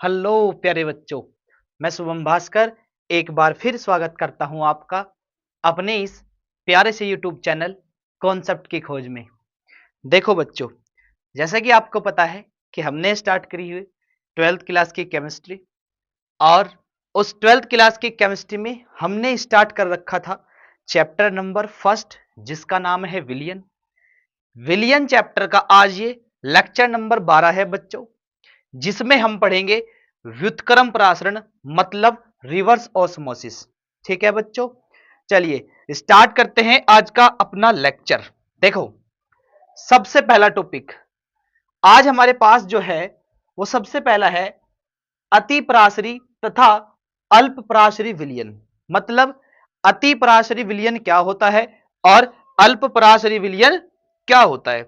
Hello प्यारे बच्चों, मैं शुभम भास्कर एक बार फिर स्वागत करता हूं आपका अपने इस प्यारे से यूट्यूब चैनल कॉन्सेप्ट की खोज में। देखो बच्चों, जैसा कि आपको पता है कि हमने स्टार्ट करी हुई 12th क्लास की केमिस्ट्री, और उस 12th क्लास की केमिस्ट्री में हमने स्टार्ट कर रखा था चैप्टर नंबर फर्स्ट, जिसका नाम है विलियन। विलियन चैप्टर का आज ये लेक्चर नंबर 12 है बच्चों, जिसमें हम पढ़ेंगे व्युत्क्रम परासरण, मतलब रिवर्स ऑस्मोसिस। ठीक है बच्चों, चलिए स्टार्ट करते हैं आज का अपना लेक्चर। देखो, सबसे पहला टॉपिक आज हमारे पास जो है वो सबसे पहला है अति पराशरी तथा अल्प पराशरी विलयन। मतलब अति पराशरी विलयन क्या होता है और अल्प पराशरी विलयन क्या होता है।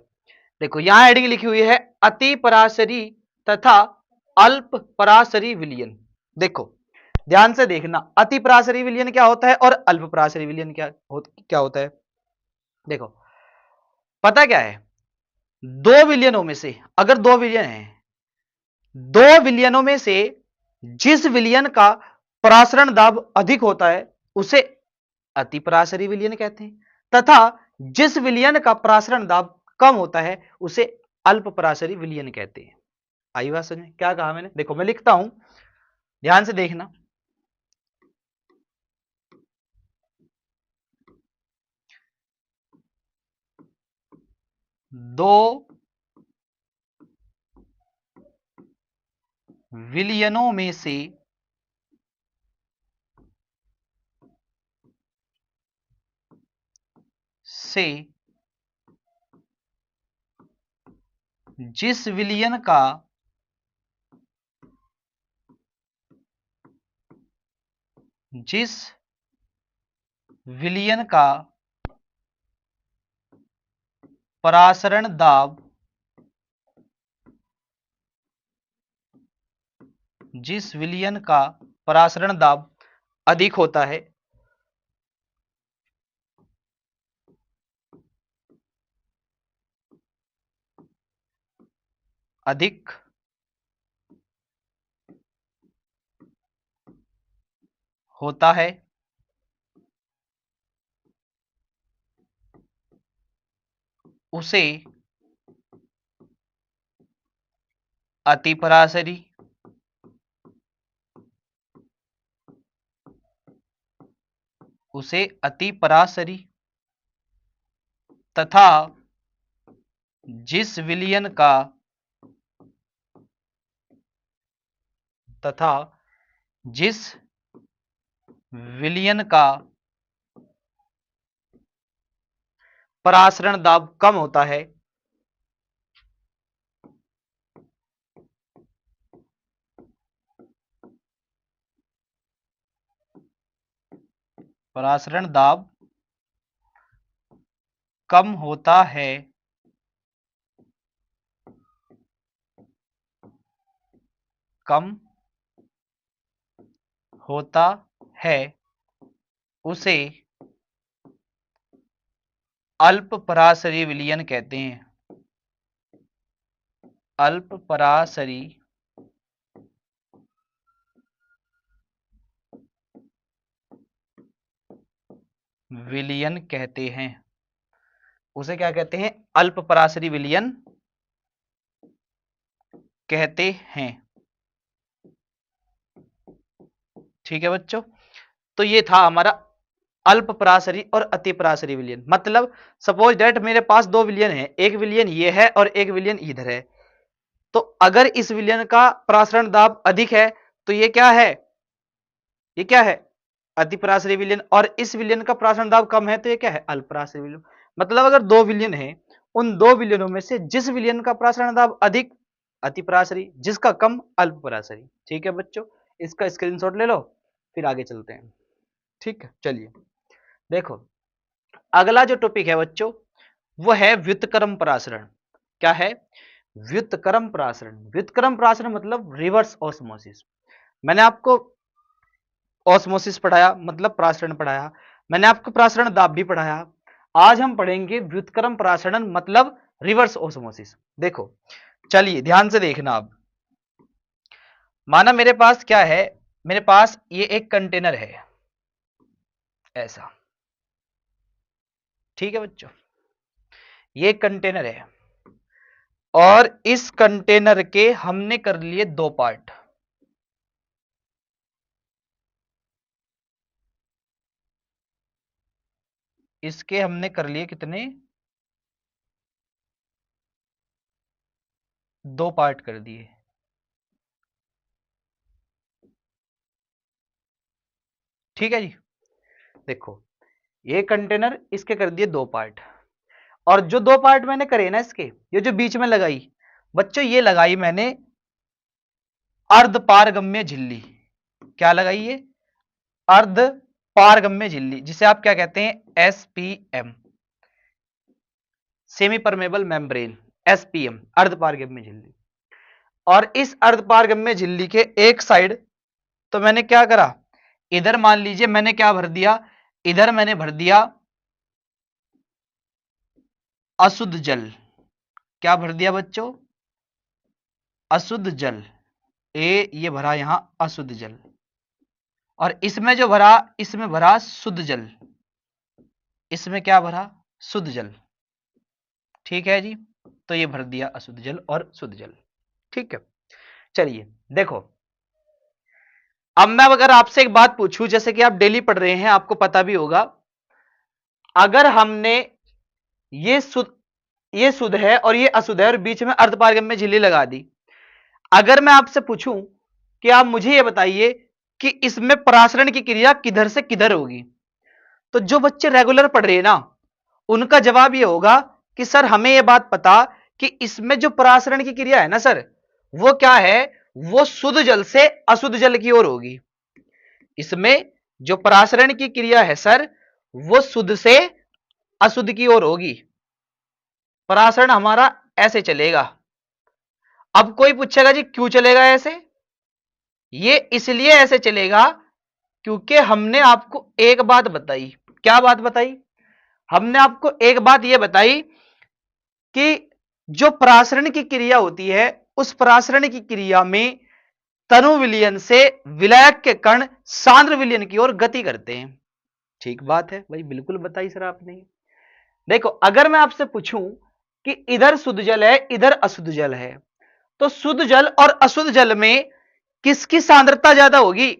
देखो, यहां हेडिंग लिखी हुई है अति पराशरी तथा अल्प पराशरी विलयन। देखो ध्यान से देखना, अति पराशरी विलयन क्या होता है और अल्प पराशरी विलयन क्या होता है। देखो, पता क्या है, दो विलयनों में से अगर दो विलयन है, दो विलयनों में से जिस विलयन का परासरण दाब अधिक होता है उसे अति पराशरी विलयन कहते हैं, तथा जिस विलयन का परासरण दाब कम होता है उसे अल्प पराशरी विलयन कहते हैं। आई बात समझ में? क्या कहा मैंने? देखो मैं लिखता हूं, ध्यान से देखना। दो विलयनों में से जिस विलयन का परासरण दाब जिस विलयन का परासरण दाब अधिक होता है अधिक होता है उसे अति पराशरी तथा जिस विलयन का तथा जिस विलयन का परासरण दाब कम होता है परासरण दाब कम होता है कम होता है उसे अल्प पराशरी विलयन कहते हैं। अल्प पराशरी विलयन कहते हैं। उसे क्या कहते हैं? अल्प पराशरी विलयन कहते हैं। ठीक है बच्चों, तो ये था हमारा अल्प पराशरी और अति पराशरी विलयन। मतलब सपोज दैट मेरे पास दो विलयन है, एक विलयन ये है और एक विलयन इधर है। तो अगर इस विलयन का परासरण दाब अधिक है तो ये क्या है? ये क्या है? अति पराशरी विलयन। और इस विलयन का परासरण दाब कम है तो ये क्या है? अल्प पराशरी विलयन। मतलब अगर दो विलयन है, उन दो विलयनों में से जिस विलयन का परासरण दाब अधिक अति पराशरी, जिसका कम अल्प पराशरी। ठीक है बच्चों, इसका स्क्रीनशॉट ले लो, फिर आगे चलते हैं। ठीक है, चलिए देखो, अगला जो टॉपिक है बच्चों वो है व्युत्क्रम परासरण। क्या है? व्युत्क्रम परासरण। व्युत्क्रम परासरण मतलब रिवर्स ऑस्मोसिस। मैंने आपको ऑस्मोसिस पढ़ाया, मतलब परासरण पढ़ाया, मैंने आपको परासरण दाब भी पढ़ाया। आज हम पढ़ेंगे व्युत्क्रम परासरण मतलब रिवर्स ऑस्मोसिस। देखो चलिए ध्यान से देखना। अब माना मेरे पास क्या है, मेरे पास ये एक कंटेनर है ऐसा, ठीक है बच्चों, ये कंटेनर है और इस कंटेनर के हमने कर लिए दो पार्ट। इसके हमने कर लिए कितने, दो पार्ट कर दिए। ठीक है जी, देखो ये कंटेनर, इसके कर दिए दो पार्ट, और जो दो पार्ट मैंने करे ना इसके, ये जो बीच में लगाई बच्चों, ये लगाई मैंने अर्धपारगम्य झिल्ली। क्या लगाई ये, अर्ध पारगम्य झिल्ली, जिसे आप क्या कहते हैं, SPM, semi permeable membrane, SPM, अर्धपारगम्य झिल्ली। और इस अर्धपारगम्य झिल्ली के एक साइड तो मैंने क्या करा, इधर मान लीजिए मैंने क्या भर दिया, इधर मैंने भर दिया अशुद्ध जल। क्या भर दिया बच्चों, अशुद्ध जल। ये भरा यहां अशुद्ध जल, और इसमें जो भरा, इसमें भरा शुद्ध जल। इसमें क्या भरा, शुद्ध जल। ठीक है जी, तो ये भर दिया अशुद्ध जल और शुद्ध जल। ठीक है, चलिए देखो, अब मैं अगर आपसे एक बात पूछूं, जैसे कि आप डेली पढ़ रहे हैं, आपको पता भी होगा, अगर हमने ये शुद्ध है और ये अशुद्ध है और बीच में अर्धपारगम्य झिल्ली लगा दी, अगर मैं आपसे पूछूं कि आप मुझे ये बताइए कि इसमें परासरण की क्रिया किधर से किधर होगी, तो जो बच्चे रेगुलर पढ़ रहे हैं ना, उनका जवाब ये होगा कि सर हमें ये बात पता कि इसमें जो परासरण की क्रिया है ना सर, वो क्या है, वो शुद्ध जल से अशुद्ध जल की ओर होगी। इसमें जो परासरण की क्रिया है सर, वो शुद्ध से अशुद्ध की ओर होगी। परासरण हमारा ऐसे चलेगा। अब कोई पूछेगा जी क्यों चलेगा ऐसे, ये इसलिए ऐसे चलेगा क्योंकि हमने आपको एक बात बताई। क्या बात बताई, हमने आपको एक बात यह बताई कि जो परासरण की क्रिया होती है, उस परासरण की क्रिया में तनु विलयन से विलायक के कण सांद्र विलयन की ओर गति करते हैं। ठीक बात है भाई, बिल्कुल बताई सर आपने। देखो अगर मैं आपसे पूछूं कि इधर शुद्ध जल है, इधर अशुद्ध जल है, तो शुद्ध जल और अशुद्ध जल में किसकी सांद्रता ज्यादा होगी?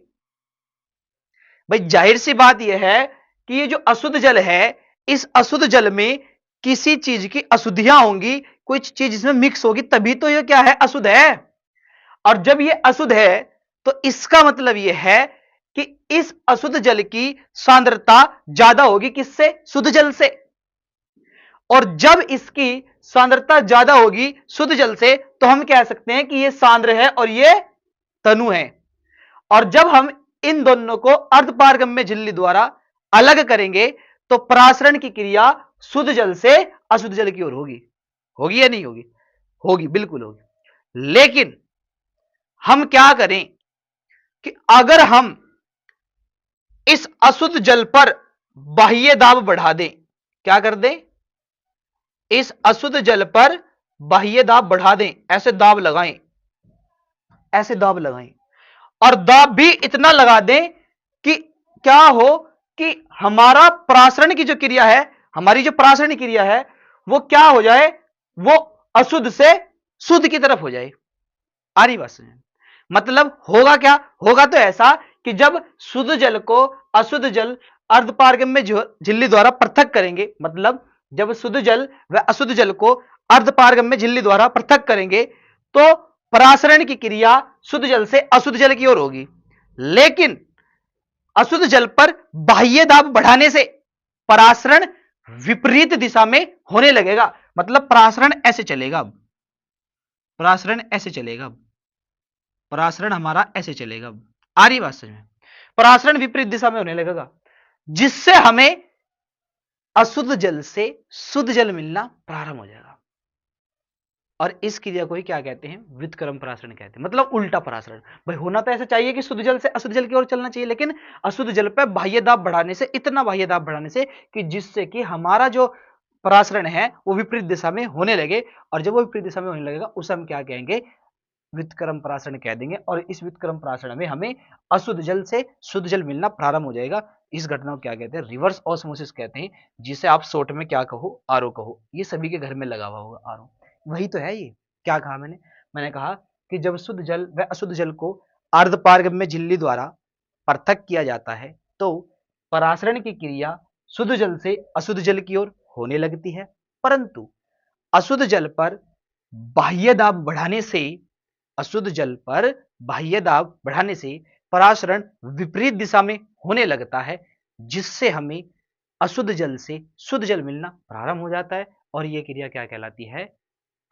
भाई जाहिर सी बात यह है कि ये जो अशुद्ध जल है, इस अशुद्ध जल में किसी चीज की अशुद्धियां होंगी, कोई चीज इसमें मिक्स होगी, तभी तो ये क्या है, अशुद्ध है। और जब ये अशुद्ध है तो इसका मतलब यह है कि इस अशुद्ध जल की सांद्रता ज्यादा होगी किससे, शुद्ध जल से। और जब इसकी सांद्रता ज्यादा होगी शुद्ध जल से, तो हम कह सकते हैं कि ये सांद्र है और ये तनु है। और जब हम इन दोनों को अर्धपारगम्य झिल्ली द्वारा अलग करेंगे, तो परासरण की क्रिया शुद्ध जल से अशुद्ध जल की ओर होगी। होगी या नहीं होगी? होगी, बिल्कुल होगी। लेकिन हम क्या करें कि अगर हम इस अशुद्ध जल पर बाह्य दाब बढ़ा दें, क्या कर दें, इस अशुद्ध जल पर बाह्य दाब बढ़ा दें, ऐसे दाब लगाएं, ऐसे दाब लगाएं, और दाब भी इतना लगा दें कि क्या हो कि हमारा परासरण की जो क्रिया है, हमारी जो परासरण क्रिया है, वो क्या हो जाए, वो अशुद्ध से शुद्ध की तरफ हो जाए। आ रही बात समझ? मतलब होगा क्या, होगा तो ऐसा कि जब शुद्ध जल को अशुद्ध जल अर्धपारगम्य झिल्ली द्वारा पृथक करेंगे, मतलब जब शुद्ध जल व अशुद्ध जल को अर्धपारगम्य झिल्ली द्वारा पृथक करेंगे, तो परासरण की क्रिया शुद्ध जल से अशुद्ध जल की ओर होगी। लेकिन अशुद्ध जल पर बाह्य दाब बढ़ाने से परासरण विपरीत दिशा में होने लगेगा। मतलब परासरण ऐसे चलेगा, अब परासरण ऐसे चलेगा, अब परासरण हमारा ऐसे चलेगा। अब आ रही बात समझ में? परासरण विपरीत दिशा में होने लगेगा, जिससे हमें अशुद्ध जल से शुद्ध जल मिलना प्रारंभ हो जाएगा। और इस क्रिया को ही क्या कहते हैं, व्युत्क्रम परासरण कहते हैं, मतलब उल्टा परासरण। भाई होना तो ऐसा चाहिए कि शुद्ध जल से अशुद्ध जल की ओर चलना चाहिए, लेकिन अशुद्ध जल पर बाह्य दाब बढ़ाने से, इतना बाह्य दाब बढ़ाने से कि जिससे कि हमारा जो परासरण है वो विपरीत दिशा में होने लगे। और जब वो विपरीत दिशा में होने लगेगा, उसे हम क्या कहेंगे, वितक्रम प्राशन कह देंगे और इस वितक्रम प्राशन में हमें अशुद्ध जल से शुद्ध जल मिलना प्रारंभ हो जाएगा। इस घटना को क्या कहते हैं? रिवर्स ऑस्मोसिस कहते हैं, जिसे आप शॉर्ट में क्या कहो? आरओ कहो। ये सभी के घर में लगा हुआ होगा आरओ, वही तो है ये। क्या कहा मैंने? मैंने कहा कि जब शुद्ध जल व अशुद्ध जल को अर्धपारगम्य झिल्ली द्वारा पृथक किया जाता है तो परासरण की क्रिया शुद्ध जल से अशुद्ध जल की ओर होने लगती है, परंतु अशुद्ध जल पर बाह्य दाब बढ़ाने से अशुद्ध जल पर बाह्य दाब बढ़ाने से परासरण विपरीत दिशा में होने लगता है, जिससे हमें अशुद्ध जल से शुद्ध जल मिलना प्रारंभ हो जाता है और यह क्रिया क्या कहलाती है?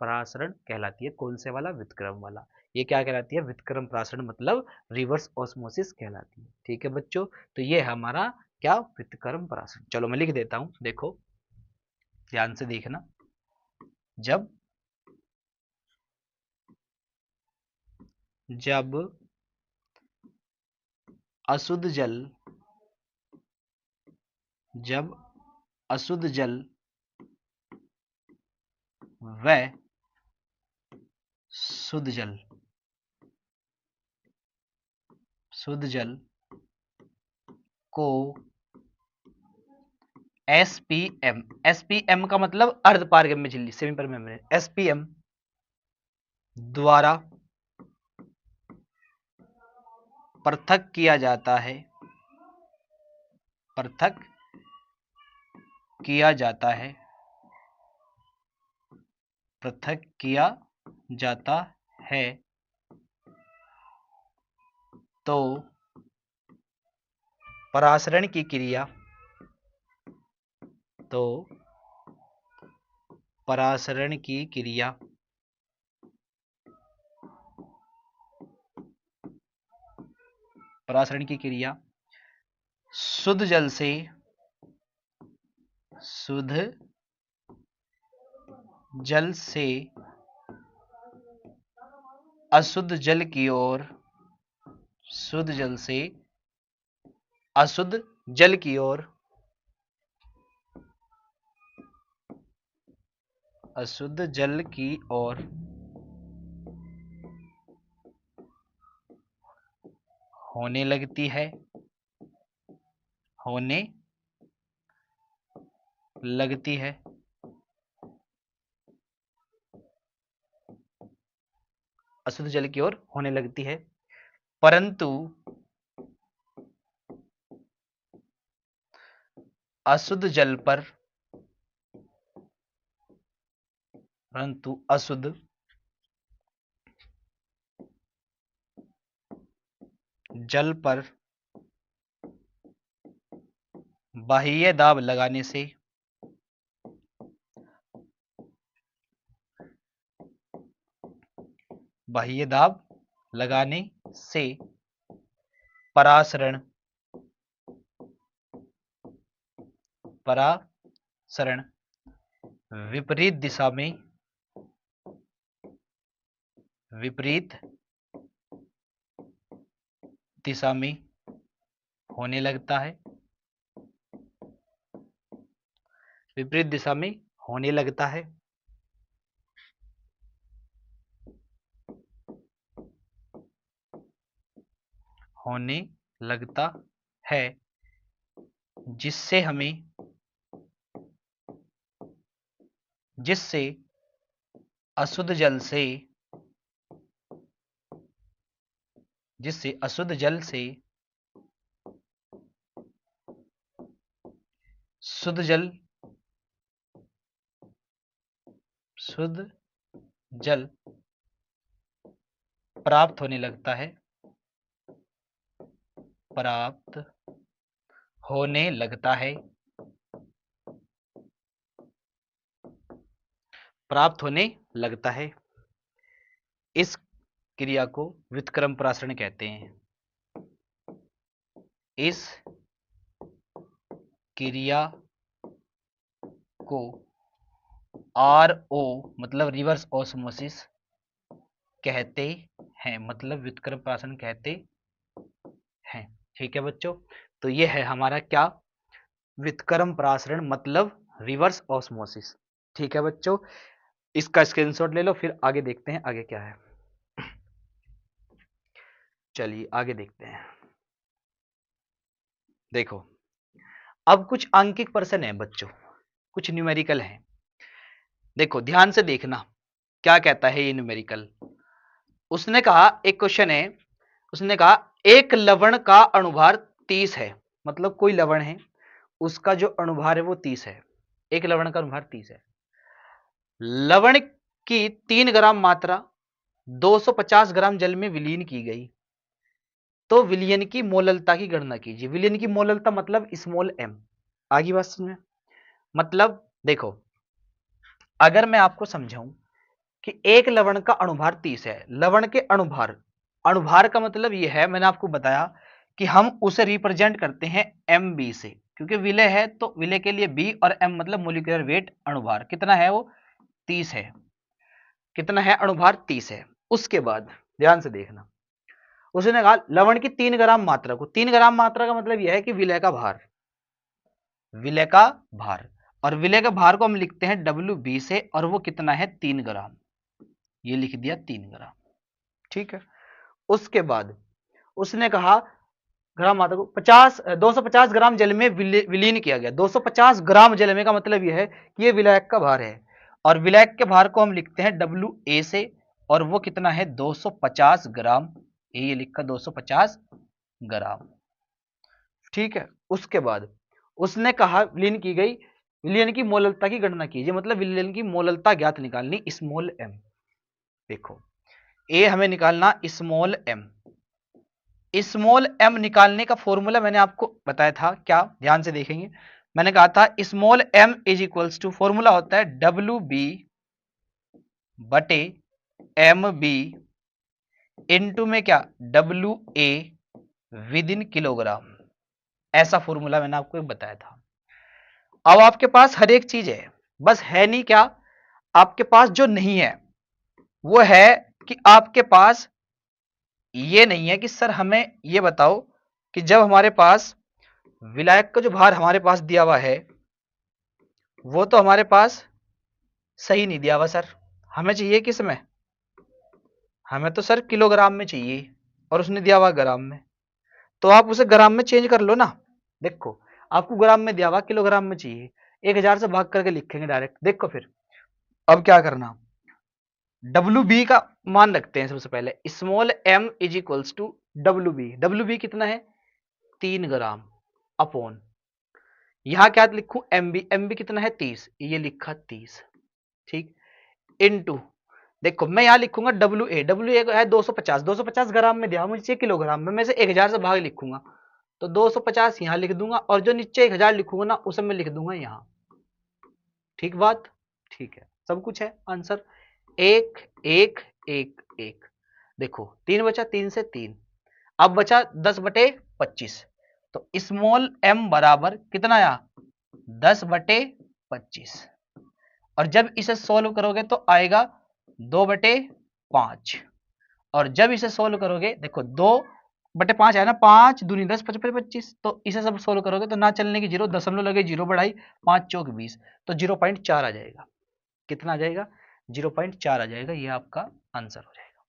परासरण कहलाती है। कौन से वाला? वितक्रम वाला। ये क्या कहलाती है? वितक्रम परासरण मतलब रिवर्स ऑस्मोसिस कहलाती है। ठीक है बच्चों, तो ये हमारा क्या? वितक्रम परासरण। चलो मैं लिख देता हूं, देखो ध्यान से देखना। जब अशुद्ध जल जब अशुद्ध जल व शुद्ध जल को एसपीएम का मतलब अर्धपारगम्य झिल्ली, सेमी परमेम्ब्रेन, एसपीएम द्वारा पृथक किया जाता है, पृथक किया जाता है, पृथक किया जाता है तो परासरण की क्रिया, तो परासरण की क्रिया परासरण की क्रिया शुद्ध जल से अशुद्ध जल की ओर, शुद्ध जल से अशुद्ध जल की ओर, अशुद्ध जल की ओर होने लगती है, होने लगती है। अशुद्ध जल की ओर होने लगती है, परंतु अशुद्ध जल पर, परंतु अशुद्ध जल पर बाह्य दाब लगाने से, बाह्य दाब लगाने से परासरण विपरीत दिशा में, विपरीत दिशा में होने लगता है, विपरीत दिशा में होने लगता है। होने लगता है, जिससे अशुद्ध जल से, शुद्ध जल प्राप्त होने लगता है, प्राप्त होने लगता है, प्राप्त होने लगता है। इस क्रिया को वितक्रम परासरण कहते हैं। इस क्रिया को आरओ मतलब रिवर्स ऑस्मोसिस कहते हैं, मतलब वितक्रम परासरण कहते हैं। ठीक है बच्चों, तो ये है हमारा क्या? वितक्रम परासरण मतलब रिवर्स ऑस्मोसिस। ठीक है बच्चों, इसका स्क्रीनशॉट ले लो, फिर आगे देखते हैं आगे क्या है। चलिए आगे देखते हैं। देखो अब कुछ अंकित प्रश्न है बच्चों, कुछ न्यूमेरिकल है। देखो ध्यान से देखना क्या कहता है ये न्यूमेरिकल। उसने कहा, एक क्वेश्चन है, उसने कहा एक लवण का अणुभार 30 है, मतलब कोई लवण है उसका जो अणुभार है वो 30 है, एक लवण का अणुभार 30 है। लवण की 3 ग्राम मात्रा 250 ग्राम जल में विलीन की गई, तो विलयन की मोललता की गणना कीजिए। विलयन की मोललता मतलब स्मॉल एम। आगे बात समझ में? मतलब देखो अगर मैं आपको समझाऊं कि एक लवण का अणुभार 30 है, लवण के अणुभार, अणुभार का मतलब यह है, मैंने आपको बताया कि हम उसे रिप्रेजेंट करते हैं एम बी से, क्योंकि विलय है तो विलय के लिए बी और एम मतलब मोलिकुलर वेट अणुभार कितना है, वो 30 है। कितना है अणुभार? 30 है। उसके बाद ध्यान से देखना, उसने कहा लवण की 3 ग्राम मात्रा को, 3 ग्राम मात्रा का मतलब यह है कि विलय का भार, विलय का भार, और विलय के भार को हम लिखते हैं WB से, और वो कितना है 3 ग्राम, ये लिख दिया 3 ग्राम। ठीक है। उसके बाद उसने कहा ग्राम मात्रा को 250 ग्राम जल में विलीन किया गया। 250 ग्राम जल में का मतलब यह है कि ये विलायक का भार है, और विलायक के भार को हम लिखते हैं WA से, और वो कितना है 250 ग्राम, ये लिखा 250 ग्राम। ठीक है। उसके बाद उसने कहा विलीन की गई, विलयन की मोललता की गणना कीजिए, मतलब विलयन की मोललता ज्ञात निकालनी, स्मॉल एम। देखो ए हमें निकालना स्मॉल एम। स्मॉल एम निकालने का फॉर्मूला मैंने आपको बताया था, क्या ध्यान से देखेंगे, मैंने कहा था small M is equals to, formula होता है WB बटे MB इनटू में क्या WA विद इन किलोग्राम। ऐसा फॉर्मूला मैंने आपको बताया था। अब आपके पास हर एक चीज है, बस है नहीं क्या, आपके पास जो नहीं है वो है कि आपके पास ये नहीं है कि सर हमें ये बताओ कि जब हमारे पास विलायक का जो भार हमारे पास दिया हुआ है वो तो हमारे पास सही नहीं दिया हुआ सर, हमें चाहिए किस में, हमें तो सर किलोग्राम में चाहिए, और उसने दिया हुआ ग्राम में, तो आप उसे ग्राम में चेंज कर लो ना। देखो आपको ग्राम में दिया हुआ, किलोग्राम में चाहिए, 1000 से भाग करके लिखेंगे डायरेक्ट। देखो फिर अब क्या करना, WB का मान रखते हैं सबसे पहले, small m is equals to WB। WB कितना है 3 ग्राम अपॉन, यहां क्या लिखूं MB कितना है 30, ये लिखा 30। ठीक। इनटू, देखो मैं यहां लिखूंगा WA है 250, 250 ग्राम में दिया मुझे किलोग्राम में, मैं से 1000 से भाग लिखूंगा, तो 250 यहां लिख दूंगा, और जो नीचे 1000 लिखूंगा ना उसे मैं लिख दूंगा यहां। ठीक बात? ठीक है, सब कुछ है आंसर। एक एक एक एक, देखो 3 बचा, 3 से 3, अब बचा 10/25, तो स्मॉल m बराबर कितना आया 10/25, और जब इसे सोल्व करोगे तो आएगा 2/5, और जब इसे सोल्व करोगे देखो 2/5 है ना, 5 दूनी 10, 55 25, तो इसे सब सोल्व करोगे तो ना चलने की जीरो, दशमलव लगे, जीरो बढ़ाई, 5 चौक 20, तो 0.4 आ जाएगा। कितना आ जाएगा 0.4 आ जाएगा, ये आपका आंसर हो जाएगा।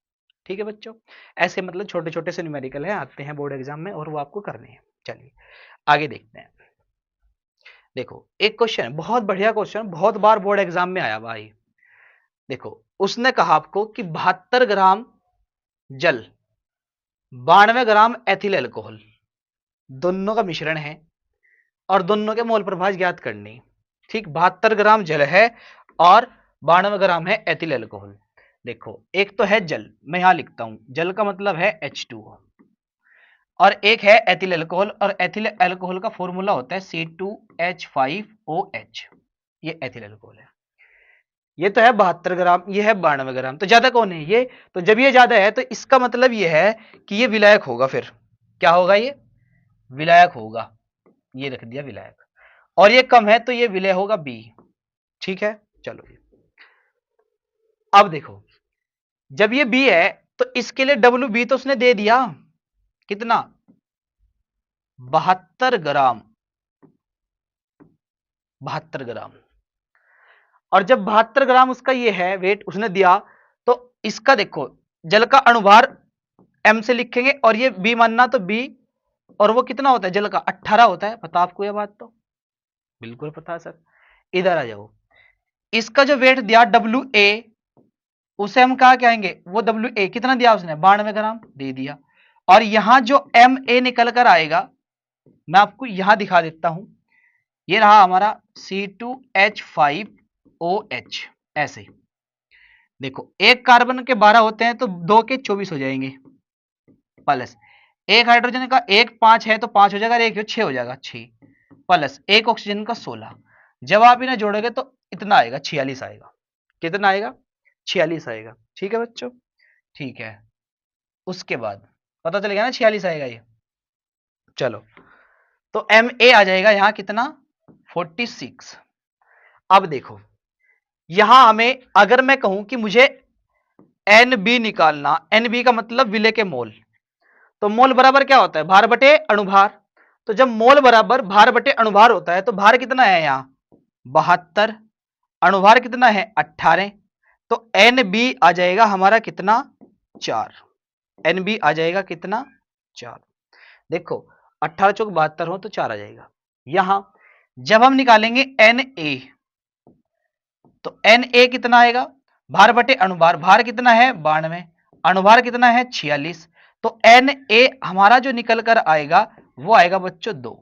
ठीक है बच्चों, ऐसे मतलब छोटे छोटे से न्यूमेरिकल है, आते हैं बोर्ड एग्जाम में और वो आपको करने हैं। चलिए आगे देखते हैं। देखो एक क्वेश्चन, बहुत बढ़िया क्वेश्चन, बहुत बार बोर्ड एग्जाम में आया भाई। देखो उसने कहा आपको कि 72 ग्राम जल 92 ग्राम एथिल अल्कोहल दोनों का मिश्रण है, और दोनों के मोल प्रभाव ज्ञात करनी। ठीक, 72 ग्राम जल है और 92 ग्राम है एथिल अल्कोहल। देखो एक तो है जल, मैं यहां लिखता हूं, जल का मतलब है H2O, और एक है एथिल अल्कोहल, और एथिल अल्कोहल का फॉर्मूला होता है C2H5OH, ये एथिल अल्कोहल है। ये तो है 72 ग्राम, ये है 92 ग्राम, तो ज्यादा कौन है ये, तो जब ये ज्यादा है तो इसका मतलब ये है कि ये विलायक होगा। फिर क्या होगा, ये विलायक होगा, ये रख दिया विलायक, और ये कम है तो ये विलय होगा बी। ठीक है, चलो अब देखो जब ये बी है तो इसके लिए WB तो उसने दे दिया, कितना 72 ग्राम, 72 ग्राम, और जब 72 ग्राम उसका ये है वेट उसने दिया, तो इसका देखो जल का अणुभार m से लिखेंगे और ये b मानना तो b, और वो कितना होता है जल का 18 होता है। पता आपको यह बात? तो बिल्कुल पता है सर। इधर आ जाओ, इसका जो वेट दिया WA, उसे हम कहा कहेंगे, वो WA कितना दिया उसने 92 ग्राम दे दिया। और यहां जो MA निकल कर आएगा, मैं आपको यहां दिखा देता हूं, ये रहा हमारा C2H5OH। ऐसे देखो, एक कार्बन के 12 होते हैं तो 2 के 24 हो जाएंगे, प्लस एक हाइड्रोजन का एक 5 है तो 5 हो जाएगा, एक 6 हो जाएगा 6, प्लस एक ऑक्सीजन का 16। जब आप इन्हें जोड़ोगे तो इतना आएगा 46 आएगा। कितना आएगा? 46 आएगा। ठीक है बच्चों, ठीक है। उसके बाद पता चलेगा ना 46 आएगा ये। चलो, तो MA आ जाएगा यहां कितना 46। अब देखो, यहां हमें अगर मैं कहूं कि मुझे NB निकालना, NB का मतलब विलय के मोल, तो मोल बराबर क्या होता है भार बटे अणुभार। तो जब मोल बराबर भार बटे अणुभार होता है तो भार कितना है यहां 72, अणुभार कितना है 18, तो NB आ जाएगा हमारा कितना 4। NB आ जाएगा कितना 4। देखो 18 चौक 72 हो तो 4 आ जाएगा। यहां जब हम निकालेंगे Na, तो Na कितना आएगा भार बटे अणुभार, भार कितना है 92, अणुभार कितना है 46, तो Na हमारा जो निकल कर आएगा वो आएगा बच्चों 2।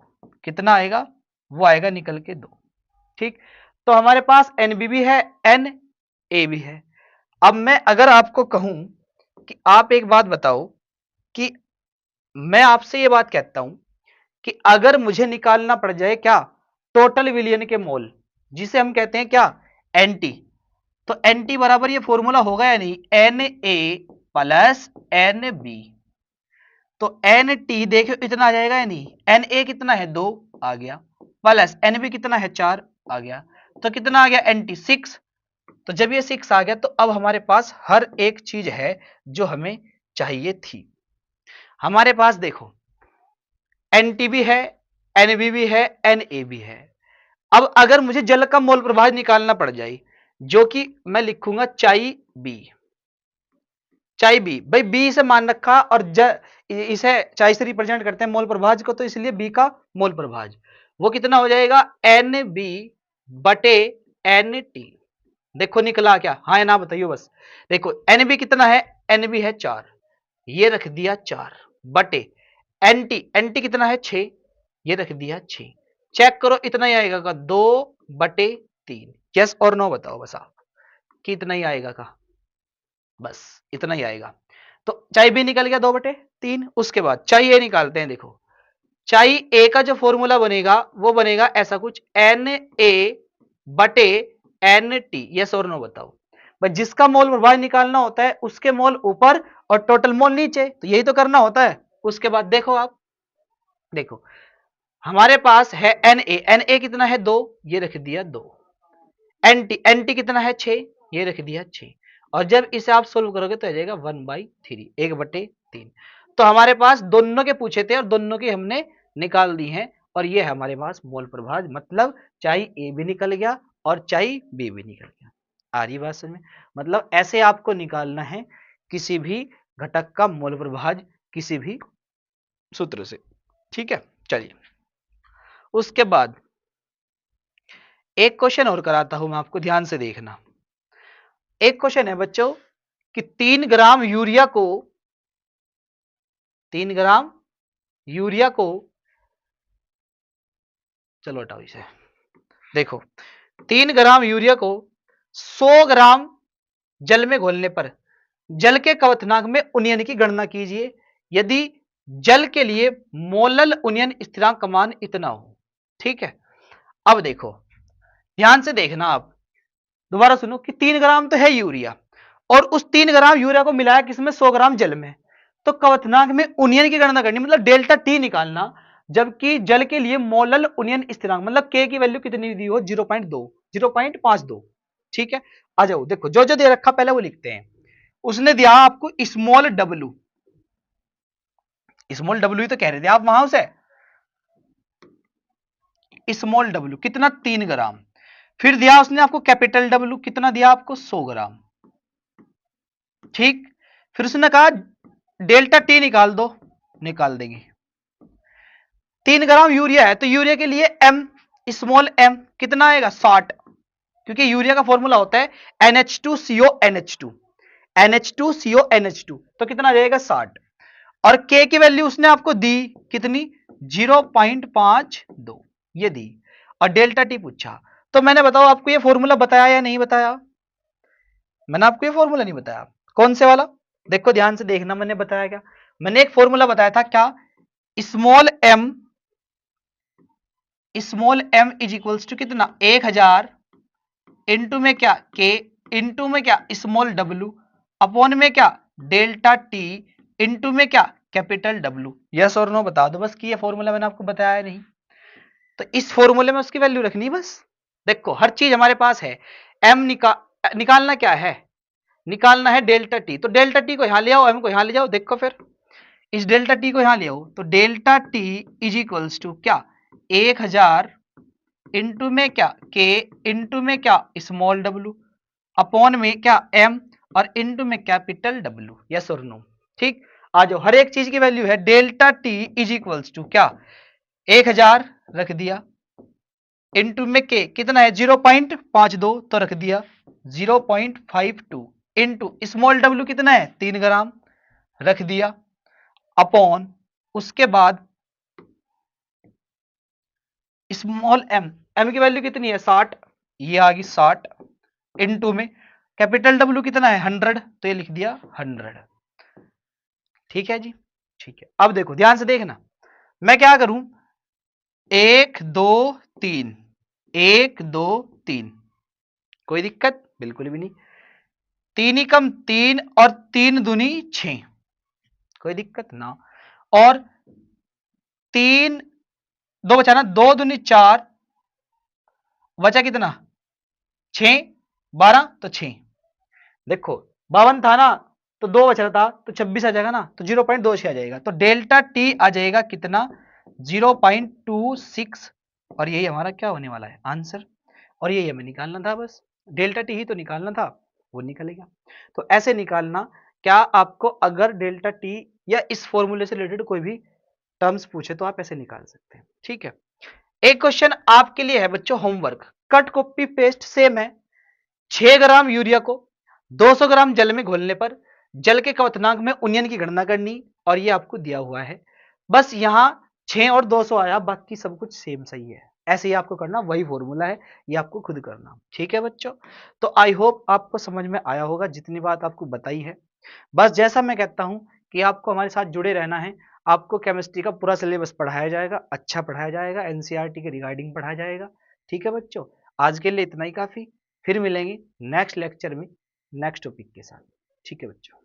कितना आएगा? वो आएगा निकल के 2। ठीक, तो हमारे पास Nb भी है, Na भी है। अब मैं अगर आपको कहूं कि आप एक बात बताओ, कि मैं आपसे ये बात कहता हूं कि अगर मुझे निकालना पड़ जाए क्या टोटल विलयन के मोल, जिसे हम कहते हैं क्या एनटी, तो एनटी बराबर ये फॉर्मूला होगा या नहीं Na प्लस Nb। तो Nt देखो इतना आ जाएगा या नहीं, Na कितना है 2 आ गया, प्लस Nb कितना है 4 आ गया, तो कितना आ गया Nt 6। तो जब ये 6 आ गया तो अब हमारे पास हर एक चीज है जो हमें चाहिए थी। हमारे पास देखो Nt भी है, Nb भी है, Na भी है। अब अगर मुझे जल का मोल प्रभाव निकालना पड़ जाए, जो कि मैं लिखूंगा चाई बी, चाई बी भाई बी से मान रखा और इसे चाई से रिप्रेजेंट करते हैं मोल प्रभाज को, तो इसलिए बी का मोल प्रभाज वो कितना हो जाएगा Nb बटे Nt। देखो निकला क्या, हाँ या ना बताइए बस। देखो Nb कितना है, Nb है 4, ये रख दिया 4 बटे Nt कितना है 6, ये रख दिया 6। चेक करो इतना ही आएगा का 2 बटे 3। यस और नो बताओ बस आप कि इतना ही आएगा का, बस इतना ही आएगा। तो चाई बी निकल गया 2 बटे 3। उसके बाद चाई ए निकालते हैं। देखो चाई ए का जो फॉर्मूला बनेगा वो बनेगा ऐसा कुछ Na बटे Nt। यस और नो बताओ। बस जिसका मोल प्रभाव निकालना होता है उसके मोल ऊपर और टोटल मोल नीचे, तो यही तो करना होता है। उसके बाद देखो आप, देखो हमारे पास है Na कितना है 2, ये रख दिया 2, Nt कितना है 6, ये रख दिया 6, और जब इसे आप सोल्व करोगे तो आ जाएगा 1/3, 1/3। तो हमारे पास दोनों के पूछे थे और दोनों के हमने निकाल दी हैं, और ये हमारे पास मोल प्रभाज, मतलब चाहे ए भी निकल गया और चाहे बी भी निकल गया। आ रही बात समझ में? मतलब ऐसे आपको निकालना है किसी भी घटक का मोल प्रभाज किसी भी सूत्र से। ठीक है, चलिए उसके बाद एक क्वेश्चन और कराता हूं मैं आपको, ध्यान से देखना। एक क्वेश्चन है बच्चों कि 3 ग्राम यूरिया को 3 ग्राम यूरिया को, चलो हटाओ इसे। देखो 3 ग्राम यूरिया को 100 ग्राम जल में घोलने पर जल के क्वथनांक में उन्नयन की गणना कीजिए यदि जल के लिए मोलल उन्नयन स्थिरांक का मान इतना हो। ठीक है, अब देखो ध्यान से देखना आप, दोबारा सुनो कि 3 ग्राम तो है यूरिया और उस 3 ग्राम यूरिया को मिलाया किसमें 100 ग्राम जल में, तो क्वथनांक में उन्नयन की गणना करनी, मतलब डेल्टा टी निकालना, जबकि जल के लिए मोलल उन्नयन स्थिरांक मतलब के की वैल्यू कितनी दी हो 0.2, 0.52। ठीक है, आ जाओ देखो जो जो दे रखा पहले वो लिखते हैं। उसने दिया आपको स्मॉल डब्ल्यू, स्मॉल डब्ल्यू तो कह रहे थे आप वहां से, स्मॉल डब्ल्यू कितना 3 ग्राम, फिर दिया उसने आपको कैपिटल डब्ल्यू कितना दिया आपको 100 ग्राम। ठीक, फिर उसने कहा डेल्टा टी निकाल दो, निकाल देगी। 3 ग्राम यूरिया है तो यूरिया के लिए एम, स्मॉल एम कितना आएगा 60, क्योंकि यूरिया का फॉर्मूला होता है NH2CO NH2, NH2CO NH2, तो कितना रहेगा 60। और के की वैल्यू उसने आपको दी कितनी 0.52 ये दी, और डेल्टा टी पूछा। तो मैंने बताओ आपको ये फॉर्मूला बताया या नहीं बताया? मैंने आपको ये फॉर्मूला नहीं बताया। कौन से वाला? देखो ध्यान से देखना, मैंने बताया क्या? मैंने एक फॉर्मूला बताया था क्या, small M is equals to कितना 1000 इंटू में क्या के, इंटू में क्या स्मॉल डब्ल्यू, अपॉन में क्या डेल्टा टी, इंटू में क्या कैपिटल डब्ल्यू। यस और नो बता दो बस कि ये फॉर्मूला मैंने आपको बताया नहीं। तो इस फॉर्मूले में उसकी वैल्यू रखनी बस। देखो हर चीज हमारे पास है। एम निकालना क्या है, निकालना है डेल्टा टी, तो डेल्टा टी को यहां ले आओ, एम को यहां ले जाओ। देखो फिर इस डेल्टा टी को यहां ले आओ, तो delta T is equals to क्या 1000 इंटू में क्या के, इंटू में क्या स्मॉल डब्ल्यू, अपॉन में क्या एम, और इंटू में कैपिटल डब्ल्यू। यस और नो? ठीक, आ जाओ। हर एक चीज की वैल्यू है। Delta T is equals to क्या 1000 रख दिया, इंटू में के कितना है 0.52 तो रख दिया 0.52, इंटू स्मॉल डब्ल्यू कितना है 3 ग्राम रख दिया, अपॉन उसके बाद स्मॉल एम, एम की वैल्यू कितनी है 60, ये आ गई 60, इंटू में कैपिटल डब्ल्यू कितना है 100, तो ये लिख दिया 100। ठीक है जी, ठीक है। अब देखो ध्यान से देखना, मैं क्या करूं 1 2 3, 1 2 3, कोई दिक्कत बिल्कुल भी नहीं। 3 ही कम 3 और 3 दूनी 6, कोई दिक्कत ना। और 3 2 बचा ना, 2 दूनी 4, बचा कितना 6, 12 तो 6। देखो 52 था ना, तो 2 बच रहा था तो 26 आ जाएगा ना, तो 0.26 आ जाएगा। तो डेल्टा टी आ जाएगा कितना 0.26, और यही हमारा क्या होने वाला है आंसर। और यही हमें निकालना था, बस डेल्टा टी ही तो निकालना था, वो निकलेगा। तो ऐसे निकालना। क्या आपको अगर डेल्टा टी या इस फॉर्मूले से रिलेटेड कोई भी टर्म्स पूछे तो आप ऐसे निकाल सकते हैं। ठीक है, एक क्वेश्चन आपके लिए है बच्चों, homework. Cut copy paste same है। 6 ग्राम यूरिया को 200 ग्राम जल में घोलने पर जल के क्वथनांक में उन्नयन की गणना करनी, और ये आपको दिया हुआ है। बस यहां 6 और 200 आया, बाकी सब कुछ सेम सही है। ऐसे ही आपको करना, वही फॉर्मूला है, ये आपको खुद करना। ठीक है बच्चों, तो आई होप आपको समझ में आया होगा जितनी बात आपको बताई है। बस जैसा मैं कहता हूं कि आपको हमारे साथ जुड़े रहना है। आपको केमिस्ट्री का पूरा सिलेबस पढ़ाया जाएगा, अच्छा पढ़ाया जाएगा, एनसीईआरटी के रिगार्डिंग पढ़ाया जाएगा। ठीक है बच्चों, आज के लिए इतना ही काफी। फिर मिलेंगे नेक्स्ट लेक्चर में नेक्स्ट टॉपिक के साथ। ठीक है बच्चों।